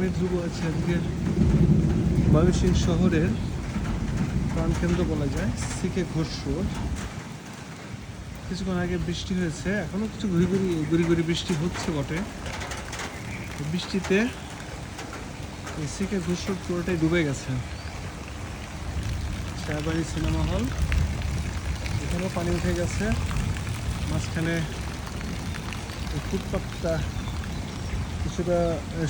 আমি ধ্রুব আছি আজকে ময়মনসিংহ শহরের প্রাণকেন্দ্র বলা যায় সিকে ঘোষ রোড। কিছুক্ষণ আগে বৃষ্টি হয়েছে, এখনো কিছু গুড়ি গুড়ি বৃষ্টি হচ্ছে বটে। বৃষ্টিতে এই সিকে ঘোষ রোড পুরোটাই ডুবে গেছে। শাহবাড়ি সিনেমা হল, এখানেও পানি উঠে গেছে। মাঝখানে ফুটপাথটা কিছুটা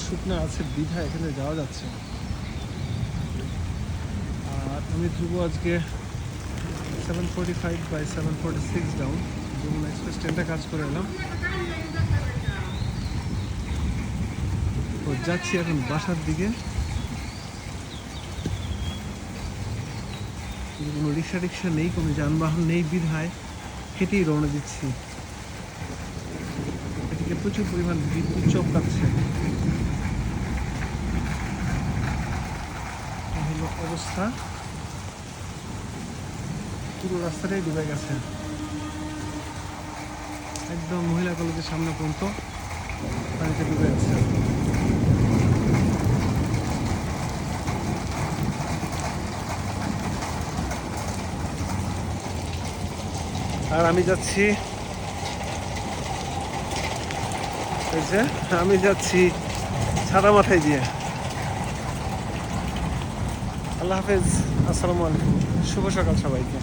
শুকনো আছে, বিধা এখানে যাওয়া যাচ্ছে না। আর আমি ধ্রুব আজকে 7:45 বাই 7:46 ডাউন যমুনা এক্সপ্রেস ট্রেনটা কাজ করে এলাম। তো যাচ্ছি এখন বাসার দিকে। কোনো রিক্সা নেই, কোনো যানবাহন নেই বিধায় হেঁটেই রওনা দিচ্ছি। এদিকে প্রচুর পরিমাণ বিদ্যুৎ চমকাচ্ছে। হলো অবস্থা, পুরো রাস্তাটাই ডুবে গেছে, একদম মহিলা কলেজের সামনে পর্যন্ত পানিতে ডুবে আছে। আর আমি যাচ্ছি, ছাতা মাথায় দিয়ে। আল্লাহ হাফেজ, আসসালামু আলাইকুম, শুভ সকাল সবাইকে।